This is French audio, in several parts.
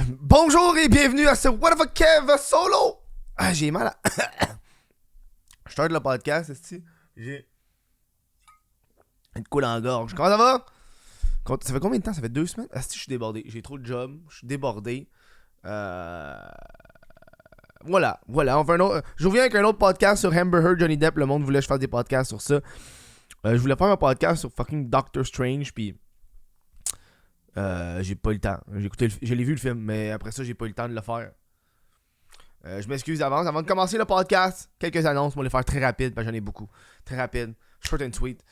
Bonjour et bienvenue à ce What the Fuck Kev solo. Ah, j'ai mal à... Je start le podcast, est-ce que j'ai une coule en gorge. Comment ça va? Ça fait combien de temps? Ça fait 2 semaines? Est-ce que je suis débordé? J'ai trop de job, je suis débordé. Voilà. On fait un autre... Je reviens avec un autre podcast sur Amber Heard, Johnny Depp. Le monde voulait que je fasse des podcasts sur ça. Je voulais faire un podcast sur fucking Doctor Strange, puis... j'ai pas eu le temps. Je l'ai vu le film, mais après ça, j'ai pas eu le temps de le faire. Je m'excuse d'avance. Avant de commencer le podcast, quelques annonces. On va les faire très rapide, parce que j'en ai beaucoup. Très rapide. Short and sweet.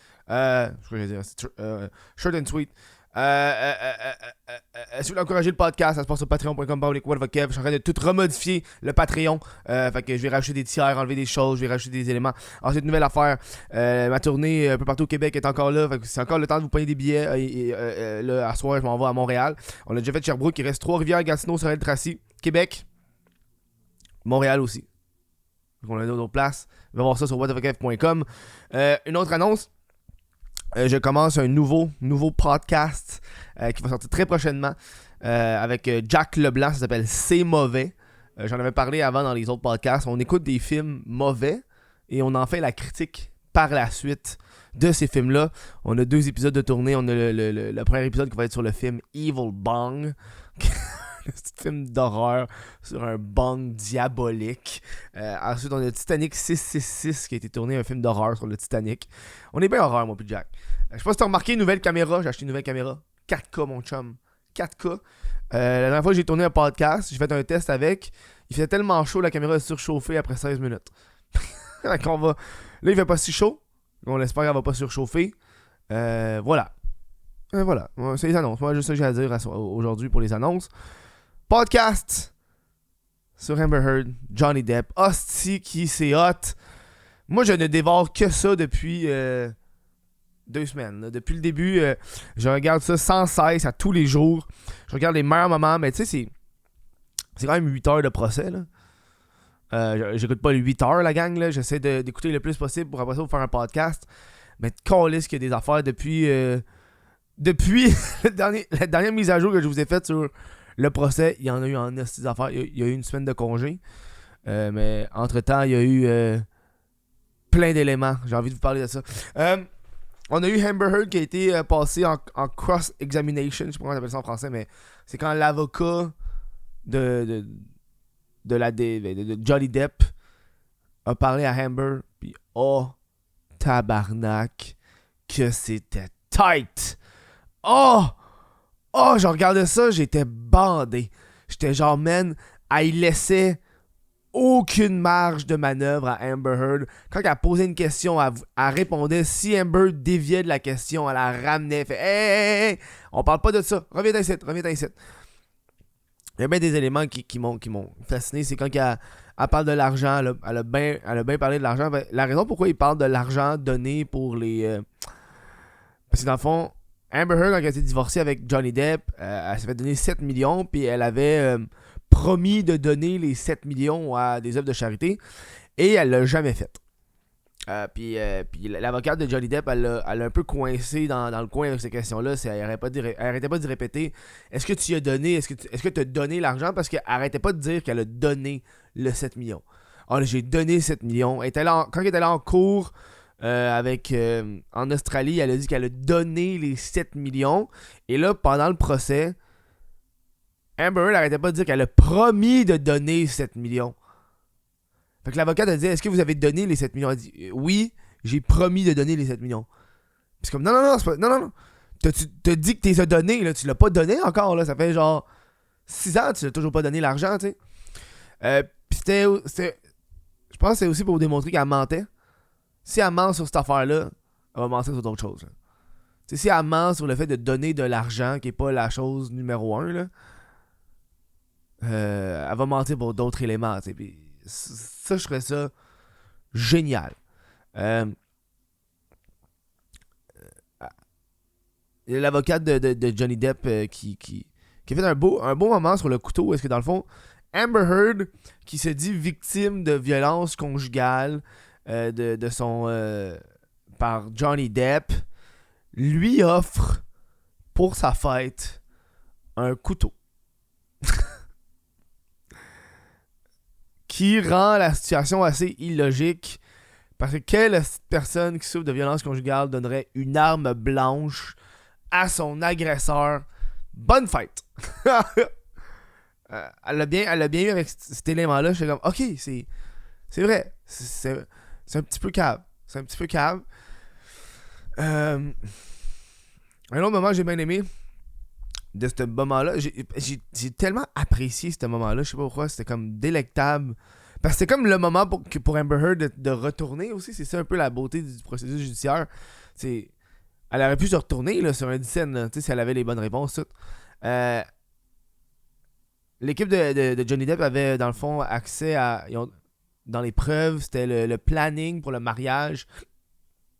Short and sweet. Si vous voulez encourager le podcast, ça se passe sur patreon.com/whatthefuckkev. Je suis en train de tout remodifier le Patreon. Fait que je vais rajouter des tiers, enlever des choses, je vais rajouter des éléments. Ensuite, nouvelle affaire. Ma tournée un peu partout au Québec est encore là. Fait que c'est encore le temps de vous payer des billets. Là, à soir, je m'en vais à Montréal. On a déjà fait Sherbrooke. Il reste Trois-Rivières, Gatineau, Sorel-Tracy, Québec, Montréal aussi. Donc on a d'autres places. On va voir ça sur whatthefuckkev.com. Une autre annonce. Je commence un nouveau podcast qui va sortir très prochainement avec Jack Leblanc. Ça s'appelle C'est mauvais. J'en avais parlé avant dans les autres podcasts. On écoute des films mauvais et on en fait la critique par la suite de ces films-là. On a 2 épisodes de tournée. On a le premier épisode qui va être sur le film Evil Bong. Un petit film d'horreur sur un bong diabolique. Ensuite, on a Titanic 666 qui a été tourné, un film d'horreur sur le Titanic. On est bien horreur, moi puis Jack. Je sais pas si t'as remarqué, nouvelle caméra. J'ai acheté une nouvelle caméra. 4K, mon chum. 4K. La dernière fois que j'ai tourné un podcast, j'ai fait un test avec. Il faisait tellement chaud, la caméra est surchauffée après 16 minutes. Donc on va... Là, il fait pas si chaud. On espère qu'elle va pas surchauffer. Voilà. Voilà. C'est les annonces. Moi, juste ça que j'ai à dire aujourd'hui pour les annonces. Podcast sur Amber Heard, Johnny Depp. Hostie qui c'est hot. Moi, je ne dévore que ça depuis 2 semaines. Là. Depuis le début, je regarde ça sans cesse, à tous les jours. Je regarde les meilleurs moments, mais tu sais, c'est quand même 8 heures de procès. Là. J'écoute pas les 8 heures, la gang. Là. J'essaie d'écouter le plus possible pour après ça vous faire un podcast. Mais calisse qu'il y a des affaires depuis la dernière mise à jour que je vous ai faite sur le procès. Il y en a eu en ces affaires. Il y a eu une semaine de congé. Mais entre-temps, il y a eu plein d'éléments. J'ai envie de vous parler de ça. On a eu Amber Heard qui a été passé en cross-examination. Je sais pas comment on appelle ça en français, mais c'est quand l'avocat de Johnny Depp a parlé à Amber. Puis oh, tabarnak, que c'était tight. Oh, je regardais ça, j'étais bandé. J'étais genre, man, elle laissait aucune marge de manœuvre à Amber Heard. Quand elle posait une question, elle répondait. Si Amber déviait de la question, elle la ramenait. Elle fait hey, on parle pas de ça. Reviens ici. Il y a bien des éléments qui m'ont fasciné. C'est quand elle parle de l'argent. Elle a bien parlé de l'argent. La raison pourquoi il parle de l'argent donné pour les... Parce que dans le fond, Amber Heard, quand elle s'est divorcée avec Johnny Depp, elle s'est fait donner 7 millions, puis elle avait promis de donner les 7 millions à des œuvres de charité, et elle l'a jamais fait. Puis l'avocate de Johnny Depp, elle a un peu coincé dans le coin avec ces questions-là. Elle arrêtait pas de répéter, est-ce que tu as donné, est-ce que tu as donné l'argent, parce qu'elle arrêtait pas de dire qu'elle a donné le 7 millions. Ah, là, j'ai donné 7 millions. Quand elle était là en cours... en Australie, elle a dit qu'elle a donné les 7 millions. Et là, pendant le procès, Amber Heard n'arrêtait pas de dire qu'elle a promis de donner 7 millions. Fait que l'avocate a dit, est-ce que vous avez donné les 7 millions? Elle a dit, oui, j'ai promis de donner les 7 millions. Puis c'est comme, non, c'est pas, non. T'as dit que tu les as donnés, là, tu l'as pas donné encore, là. Ça fait genre 6 ans, tu l'as toujours pas donné l'argent, tu sais. Puis c'était, je pense que c'est aussi pour démontrer qu'elle mentait. Si elle ment sur cette affaire-là, elle va mentir sur d'autres choses. Si elle ment sur le fait de donner de l'argent, qui n'est pas la chose numéro 1, là, elle va mentir pour d'autres éléments. Puis ça, je ferais ça génial. L'avocate de Johnny Depp qui a fait un beau moment sur le couteau. Est-ce que dans le fond, Amber Heard, qui se dit victime de violence conjugale, de son par Johnny Depp, lui offre pour sa fête un couteau. qui rend la situation assez illogique. Parce que quelle personne qui souffre de violence conjugale donnerait une arme blanche à son agresseur? Bonne fête! Elle l'a bien eu avec cet élément-là. J'étais comme, ok, c'est vrai. C'est un petit peu cave. C'est un petit peu cave. Un autre moment que j'ai bien aimé de ce moment-là, j'ai tellement apprécié ce moment-là. Je sais pas pourquoi, c'était comme délectable. Parce que c'était comme le moment pour Amber Heard de retourner aussi. C'est ça un peu la beauté du processus judiciaire. Elle aurait pu se retourner là, sur un scène si elle avait les bonnes réponses. Tout. L'équipe de Johnny Depp avait dans le fond accès à... dans les preuves, c'était le planning pour le mariage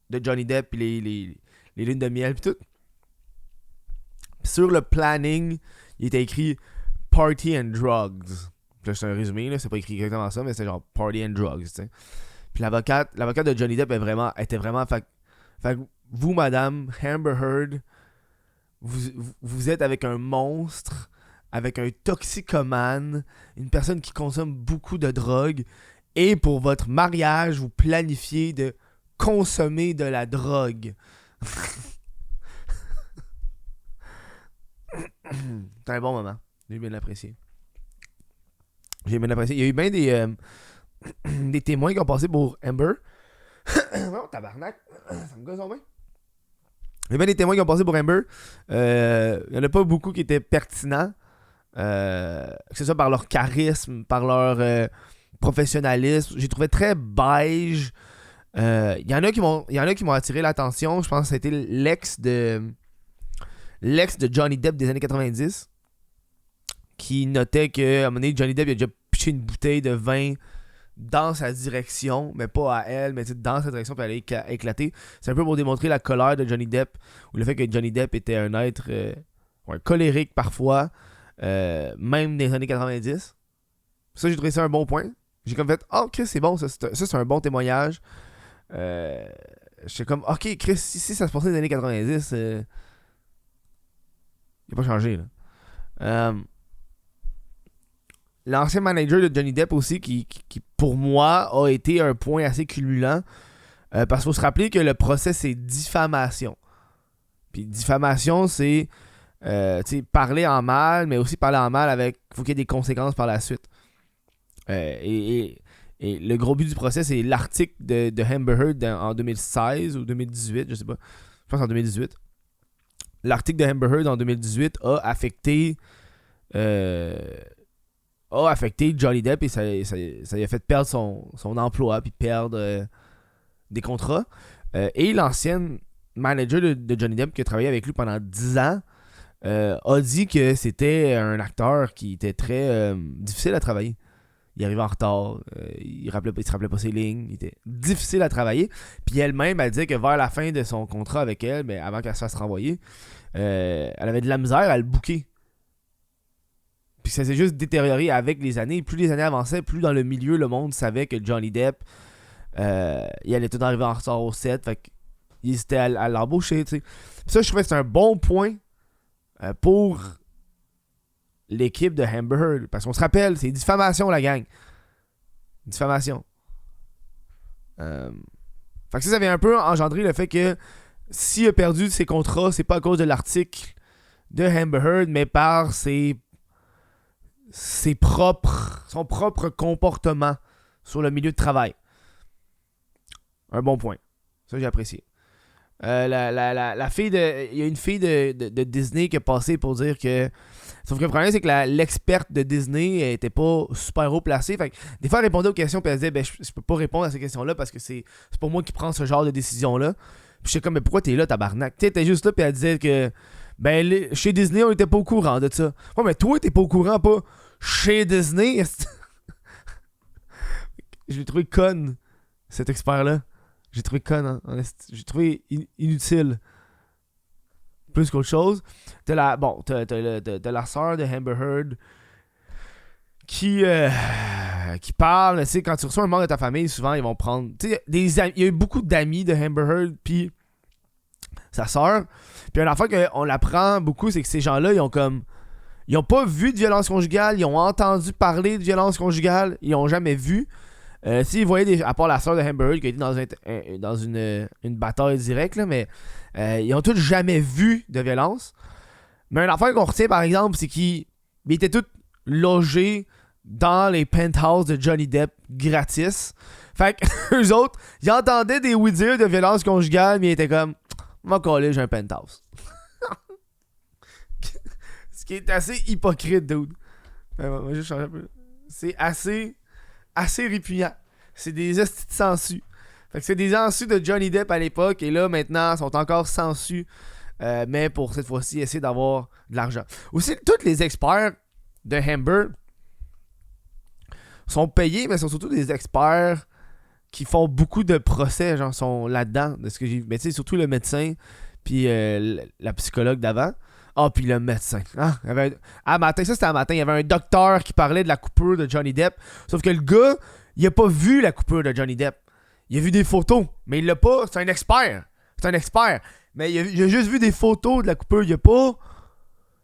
de Johnny Depp et les lunes de miel pis tout. Pis sur le planning, il était écrit Party and Drugs. Puis là, c'est un résumé, là, c'est pas écrit exactement ça, mais c'est genre Party and Drugs, t'sais. Puis l'avocate de Johnny Depp était vraiment... Fait que vous, madame, Amber Heard, vous êtes avec un monstre, avec un toxicomane, une personne qui consomme beaucoup de drogue, et pour votre mariage, vous planifiez de consommer de la drogue. C'est un bon moment. J'ai bien apprécié. Il y a eu bien des témoins qui ont passé pour Amber. Oh, tabarnak. Ça me gosse en main. Il y a bien des témoins qui ont passé pour Amber. Il n'y en a pas beaucoup qui étaient pertinents. Que ce soit par leur charisme, par leur professionnalisme. J'ai trouvé très beige. Il y en a qui m'ont attiré l'attention. Je pense que c'était l'ex de Johnny Depp des années 90 qui notait qu'à un moment donné, Johnny Depp il a déjà piché une bouteille de vin dans sa direction, mais pas à elle, mais dans sa direction, puis elle a éclaté. C'est un peu pour démontrer la colère de Johnny Depp, ou le fait que Johnny Depp était un être colérique parfois, même des années 90. Ça, j'ai trouvé ça un bon point. J'ai comme fait, oh Chris, c'est bon, ça c'est un bon témoignage. J'étais comme, ok Chris, si ça se passait dans les années 90, il n'a pas changé là. L'ancien manager de Johnny Depp aussi, qui pour moi a été un point assez culminant, parce qu'il faut se rappeler que le procès c'est diffamation. Puis diffamation c'est parler en mal, mais aussi parler en mal avec, faut qu'il y ait des conséquences par la suite. Et le gros but du procès c'est l'article de Amber Heard en 2016 ou 2018, je sais pas, je pense en 2018. L'article de Amber Heard en 2018 a affecté Johnny Depp et ça lui a fait perdre son emploi puis perdre des contrats. Et l'ancienne manager de Johnny Depp qui a travaillé avec lui pendant 10 ans a dit que c'était un acteur qui était très difficile à travailler. Il arrivait en retard, il se rappelait pas ses lignes, il était difficile à travailler. Puis elle-même, elle disait que vers la fin de son contrat avec elle, mais avant qu'elle se fasse renvoyer, elle avait de la misère à le booker. Puis ça s'est juste détérioré avec les années. Plus les années avançaient, plus dans le milieu, le monde savait que Johnny Depp, il allait tout arriver en retard au set. Fait qu'il hésitait à l'embaucher, tu sais. Ça, je trouvais que c'est un bon point pour l'équipe de Amber Heard. Parce qu'on se rappelle, c'est diffamation, la gang. Diffamation. Fait que ça avait un peu engendré le fait que s'il a perdu ses contrats, c'est pas à cause de l'article de Amber Heard, mais par son propre comportement sur le milieu de travail. Un bon point. Ça, j'ai apprécié. La fille il y a une fille de Disney qui a passé pour dire que... Sauf que le problème, c'est que l'experte de Disney était pas super haut placée. Fait que des fois, elle répondait aux questions et elle disait je peux pas répondre à ces questions-là parce que c'est pas moi qui prends ce genre de décision-là. Puis j'étais comme, mais pourquoi t'es là, tabarnak? T'es juste là puis elle disait que chez Disney, on était pas au courant de ça. Ouais, mais toi, t'es pas au courant, pas chez Disney. Je l'ai trouvé conne, cet expert-là. J'ai trouvé conne, hein. J'ai trouvé inutile. Plus qu'autre chose. T'as la sœur de Amber Heard qui parle. Tu sais, quand tu reçois un membre de ta famille, souvent, ils vont prendre... Tu sais, il y a eu beaucoup d'amis de Amber Heard, puis sa sœur. Puis une affaire qu'on l'apprend beaucoup, c'est que ces gens-là, ils ont comme... Ils ont pas vu de violence conjugale, ils ont entendu parler de violence conjugale, ils ont jamais vu. S'ils voyaient, à part la soeur de Amber Heard qui a été dans une bataille directe, là, mais ils ont tous jamais vu de violence. Mais une affaire qu'on retient, par exemple, c'est qu'ils étaient tous logés dans les penthouses de Johnny Depp gratis. Fait que eux autres, ils entendaient des oui-dire de violence conjugale, mais ils étaient comme, moi, collé, j'ai un penthouse. Ce qui est assez hypocrite, dude. Moi, je change un peu. C'est assez répugnant. C'est des hosties de sangsues. Fait que c'est des sangsues de Johnny Depp à l'époque, et là, maintenant, sont encore sangsues, mais pour cette fois-ci, essayer d'avoir de l'argent. Aussi, tous les experts de Amber sont payés, mais sont surtout des experts qui font beaucoup de procès, genre, sont là-dedans, de ce que j'ai vu. Mais tu sais, surtout le médecin, puis la psychologue d'avant. Ah, puis le médecin. Hein? Matin, ça c'était à matin. Il y avait un docteur qui parlait de la coupure de Johnny Depp. Sauf que le gars, il a pas vu la coupure de Johnny Depp. Il a vu des photos, mais il l'a pas. C'est un expert. Mais il a juste vu des photos de la coupure. Il a pas.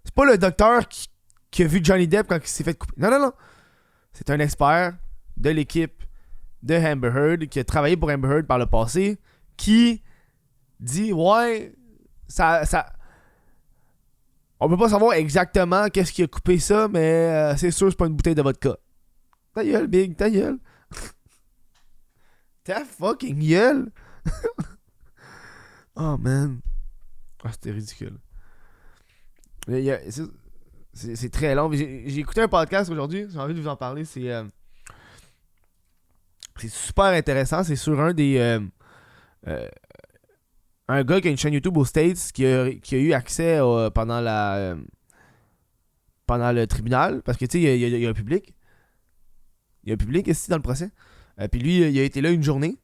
C'est pas le docteur qui a vu Johnny Depp quand il s'est fait couper. Non. C'est un expert de l'équipe de Amber Heard qui a travaillé pour Amber Heard par le passé qui dit ouais, ça on peut pas savoir exactement qu'est-ce qui a coupé ça, mais c'est sûr c'est pas une bouteille de vodka. Ta gueule, Big, ta gueule. Ta fucking gueule. Oh man. Ah, c'était ridicule. C'est très long. J'ai écouté un podcast aujourd'hui, j'ai envie de vous en parler. C'est super intéressant. C'est sur un gars qui a une chaîne YouTube aux States qui a eu accès pendant le tribunal. Parce que tu sais, il y a un public. Il y a un public ici dans le procès. Puis lui, il a été là une journée.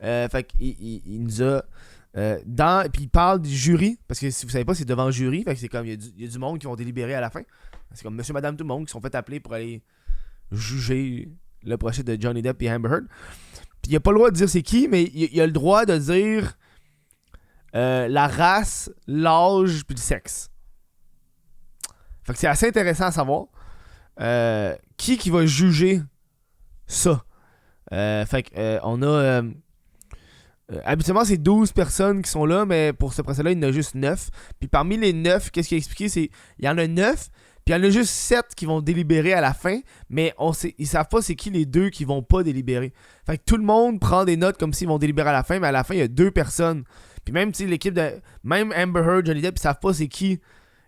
Fait qu'il nous a. Puis il parle du jury. Parce que si vous savez pas, c'est devant le jury. Fait que c'est comme. Il y a du monde qui vont délibérer à la fin. C'est comme monsieur, madame, tout le monde qui sont fait appeler pour aller juger le procès de Johnny Depp et Amber Heard. Puis il a pas le droit de dire c'est qui, mais il a le droit de dire la race, l'âge puis le sexe. Fait que c'est assez intéressant à savoir qui va juger ça. Fait que on a habituellement c'est 12 personnes qui sont là, mais pour ce procès-là, il y en a juste 9. Puis parmi les 9, qu'est-ce qu'il a expliqué, c'est il y en a 9, puis il y en a juste 7 qui vont délibérer à la fin, mais ils savent pas c'est qui les 2 qui vont pas délibérer. Fait que tout le monde prend des notes comme s'ils vont délibérer à la fin, mais à la fin, il y a 2 personnes. Puis même si l'équipe de. Même Amber Heard, Johnny Depp, ils savent pas c'est qui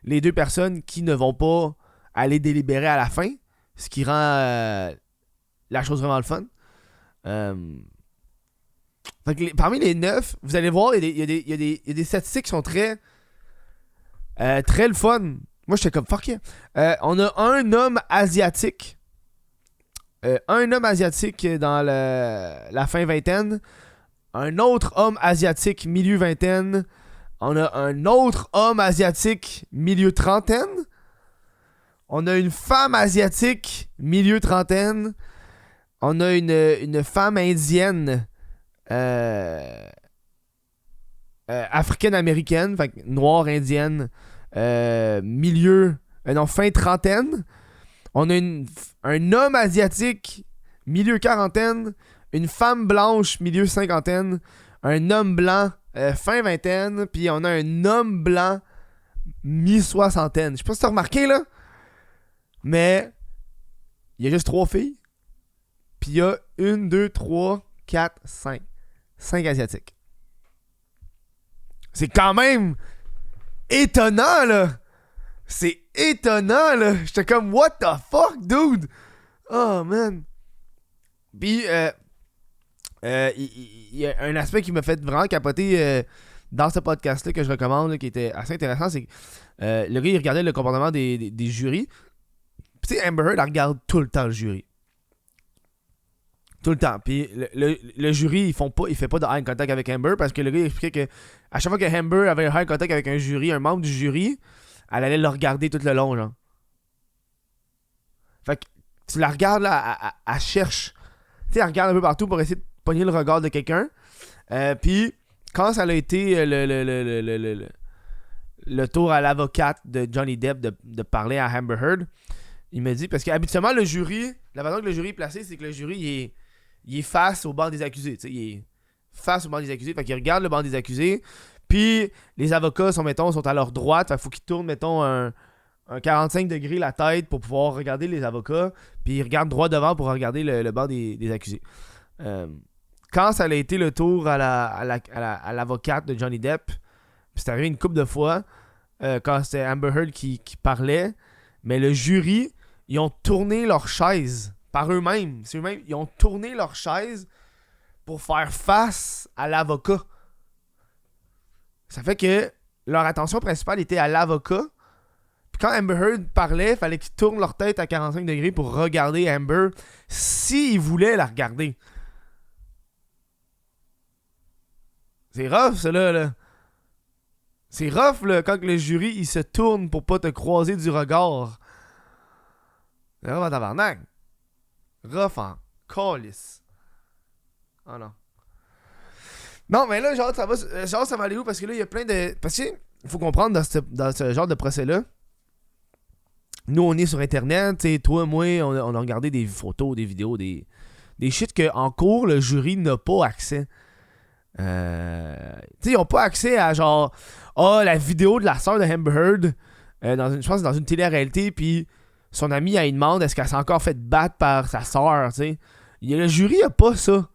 les 2 personnes qui ne vont pas aller délibérer à la fin. Ce qui rend la chose vraiment le fun. Fait que parmi les 9, vous allez voir, il y a des statistiques qui sont très le fun. Moi, j'étais comme fuck yeah. On a un homme asiatique. Dans la fin vingtaine. Un autre homme asiatique milieu vingtaine. On a un autre homme asiatique milieu trentaine. On a une femme asiatique milieu trentaine. On a une femme indienne africaine-américaine, fait noire indienne, fin trentaine. On a un homme asiatique milieu quarantaine, une femme blanche milieu cinquantaine, un homme blanc fin vingtaine, puis on a un homme blanc mi-soixantaine. Je sais pas si t'as remarqué là, mais il y a juste 3 filles, puis il y a 1, 2, 3, 4, 5 asiatiques. C'est quand même étonnant là. C'est étonnant là. J'étais comme what the fuck dude. Oh man. Puis il y a un aspect qui m'a fait vraiment capoter dans ce podcast là que je recommande là, qui était assez intéressant, c'est que le gars il regardait le comportement des jurys. Puis tu sais Amber Heard elle regarde tout le temps le jury. Tout le temps. Puis le jury, il fait pas de eye contact avec Amber parce que le gars il expliquait que à chaque fois que Amber avait un eye contact avec un jury, un membre du jury, elle allait le regarder tout le long, genre. Fait que tu la regardes là, elle cherche. Tu sais, elle regarde un peu partout pour essayer de pogner le regard de quelqu'un. Puis quand ça a été le tour à l'avocate de Johnny Depp de parler à Amber Heard. Il me dit, parce qu'habituellement, le jury, la façon que le jury est placé, c'est que le jury, il est face au banc des accusés. Il est face au banc des accusés. Fait qu'il regarde le banc des accusés. Puis les avocats sont à leur droite. Fait qu'il faut qu'ils tournent, mettons, un 45 degrés la tête pour pouvoir regarder les avocats. Puis ils regardent droit devant pour regarder le banc des accusés. Quand ça a été le tour à l'avocate de Johnny Depp, puis c'est arrivé une couple de fois, quand c'était Amber Heard qui parlait, mais le jury, ils ont tourné leur chaise par eux-mêmes. C'est eux-mêmes. Ils ont tourné leur chaise pour faire face à l'avocat. Ça fait que leur attention principale était à l'avocat. Puis quand Amber Heard parlait, il fallait qu'ils tournent leur tête à 45 degrés pour regarder Amber s'ils voulaient la regarder. C'est rough, ça là. C'est rough là, quand le jury il se tourne pour pas te croiser du regard. C'est rough en tabarnak. Rough en calice. Oh non. Non, mais là, genre, ça va aller où? Parce que là, il y a plein de... Parce que, il faut comprendre, dans ce genre de procès-là, nous, on est sur Internet, tu sais, toi et moi, on a regardé des photos, des vidéos, des shit qu'en cours, le jury n'a pas accès. Tu sais, ils n'ont pas accès à, genre, la vidéo de la sœur de Amber Heard, je pense que dans une télé-réalité, puis son ami, elle demande est-ce qu'elle s'est encore fait battre par sa sœur, tu sais. Le jury a pas ça.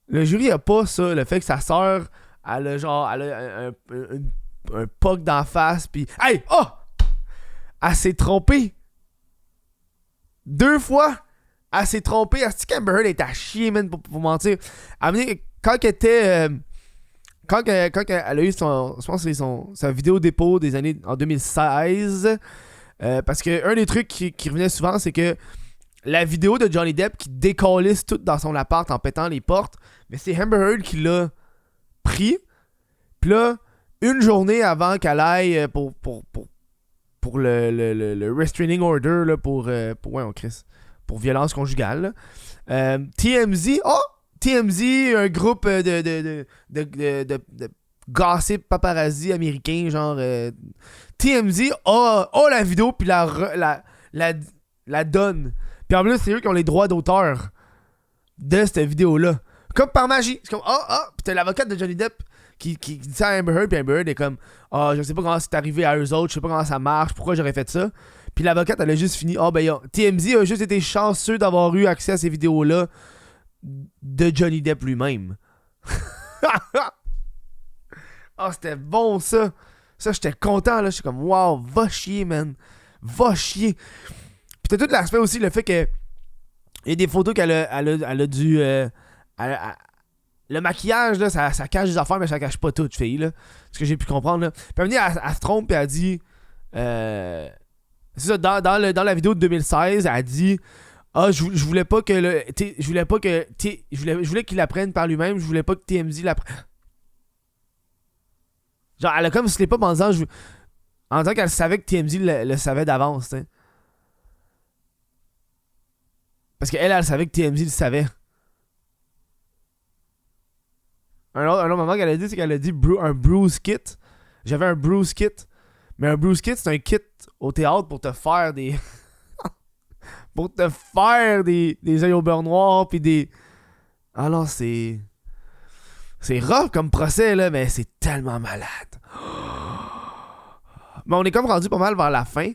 Le jury a pas ça, le fait que sa sœur, elle a un poc d'en face, pis hey, elle s'est trompée 2 fois, elle s'est trompée, est-ce qu'Amber Heard est à chier, man, pour mentir. Quand elle était, quand elle a eu je pense que c'est sa vidéo dépôt des années, en 2016, parce que un des trucs qui revenait souvent, c'est que la vidéo de Johnny Depp qui décalisse tout dans son appart en pétant les portes, mais c'est Amber Heard qui l'a pris. Puis là, une journée avant qu'elle aille pour le restraining order là, pour violence conjugale, TMZ, un groupe de gossip paparazzi américain, genre TMZ a la vidéo puis la donne. Puis en plus, c'est eux qui ont les droits d'auteur de cette vidéo-là. Comme par magie. C'est comme, puis t'as l'avocate de Johnny Depp qui dit ça à Amber Heard, puis Amber Heard est comme, je sais pas comment c'est arrivé à eux autres, je sais pas comment ça marche, pourquoi j'aurais fait ça. Puis l'avocate, elle a juste fini, TMZ a juste été chanceux d'avoir eu accès à ces vidéos-là de Johnny Depp lui-même. C'était bon ça. Ça, j'étais content, là. J'étais comme, wow, va chier, man. Va chier. Puis t'as tout l'aspect aussi, le fait que il y a des photos qu'elle a dû... le maquillage, là, ça cache des affaires, mais ça cache pas tout, fille, là. Ce que j'ai pu comprendre, là. Puis elle se trompe, puis elle dit... c'est ça, dans la vidéo de 2016, elle dit... je voulais pas que je voulais qu'il l'apprenne par lui-même, je voulais pas que TMZ l'apprenne. Genre, elle a comme slip up en disant... En disant qu'elle savait que TMZ le savait d'avance, tu sais. Parce qu'elle savait que TMZ le savait. Un autre moment qu'elle a dit, c'est qu'elle a dit un bruise kit. J'avais un bruise kit. Mais un bruise kit, c'est un kit au théâtre pour te faire des... pour te faire des yeux au beurre noir, pis des... Ah non, c'est rough comme procès, là, mais c'est tellement malade. Mais on est comme rendu pas mal vers la fin.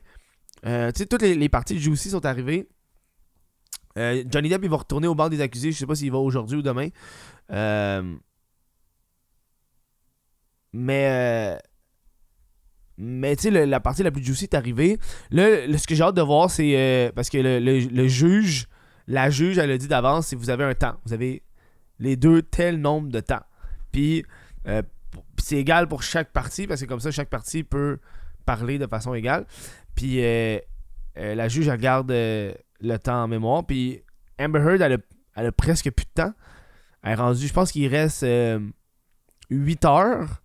Tu sais, toutes les parties de Juicy sont arrivées. Johnny Depp, il va retourner au banc des accusés. Je sais pas s'il va aujourd'hui ou demain. Mais tu sais, la partie la plus juicy est arrivée. Là, ce que j'ai hâte de voir, c'est... parce que le juge... La juge, elle a dit d'avance, c'est que vous avez un temps. Vous avez les deux tel nombre de temps. Puis c'est égal pour chaque partie, parce que comme ça, chaque partie peut parler de façon égale. Puis la juge, elle garde... le temps en mémoire. Puis Amber Heard, elle a presque plus de temps. Elle est rendue, je pense qu'il reste 8 heures.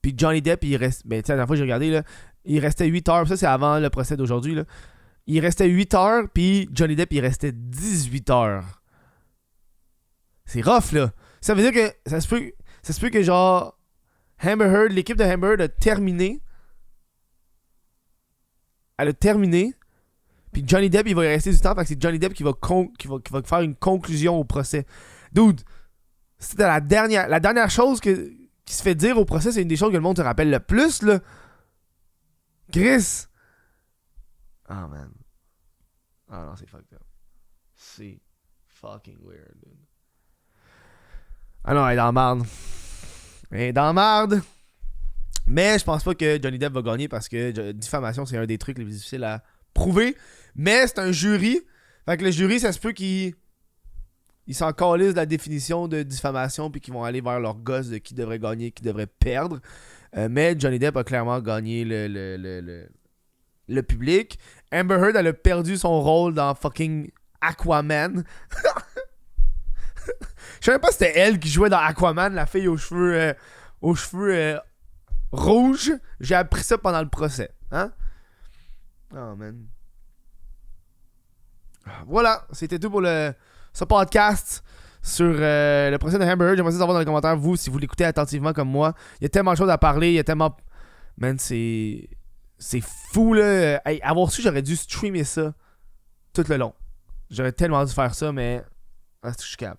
Puis Johnny Depp, il reste... Ben, tu sais, la dernière fois que j'ai regardé, là, il restait 8 heures. Ça, c'est avant le procès d'aujourd'hui, là. Il restait 8 heures, puis Johnny Depp, il restait 18 heures. C'est rough, là. Ça veut dire que ça se peut... Ça se peut que genre Amber Heard, l'équipe de Amber Heard a terminé. Elle a terminé. Puis Johnny Depp, il va y rester du temps parce que c'est Johnny Depp qui va faire une conclusion au procès. Dude, c'était la dernière chose qui se fait dire au procès, c'est une des choses que le monde te rappelle le plus, là. Chris. Ah, man. Ah non, c'est fucked up. C'est fucking weird, dude. Ah non, elle est dans la marde. Elle est dans la marde. Mais je pense pas que Johnny Depp va gagner parce que diffamation, c'est un des trucs les plus difficiles à prouver. Mais c'est un jury. Fait que le jury, ça se peut qu'ils s'en calissent de la définition de diffamation puis qu'ils vont aller vers leur gosse de qui devrait gagner, qui devrait perdre. Mais Johnny Depp a clairement gagné le public. Amber Heard, elle a perdu son rôle dans fucking Aquaman. Je savais pas si c'était elle qui jouait dans Aquaman, la fille aux cheveux rouges. J'ai appris ça pendant le procès. Hein? Oh man. Voilà, c'était tout pour ce podcast sur le procès de Amber Heard. J'aimerais savoir dans les commentaires, vous, si vous l'écoutez attentivement comme moi. Il y a tellement de choses à parler, il y a tellement... Man, c'est fou, là. Hey, avoir su, j'aurais dû streamer ça tout le long. J'aurais tellement dû faire ça, mais... Ah, c'est chiant.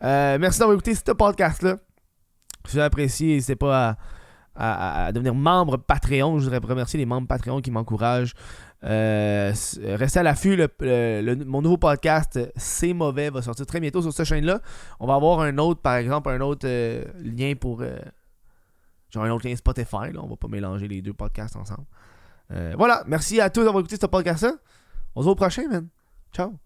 Merci d'avoir écouté ce podcast-là. Si vous avez apprécié, n'hésitez pas à devenir membre Patreon. Je voudrais remercier les membres Patreon qui m'encouragent. Restez à l'affût. Mon nouveau podcast, C'est Mauvais, va sortir très bientôt sur cette chaîne-là. On va avoir un autre, par exemple, lien pour... genre un autre lien Spotify. Là. On va pas mélanger les deux podcasts ensemble. Voilà. Merci à tous d'avoir écouté ce podcast-là. On se voit au prochain, man. Ciao.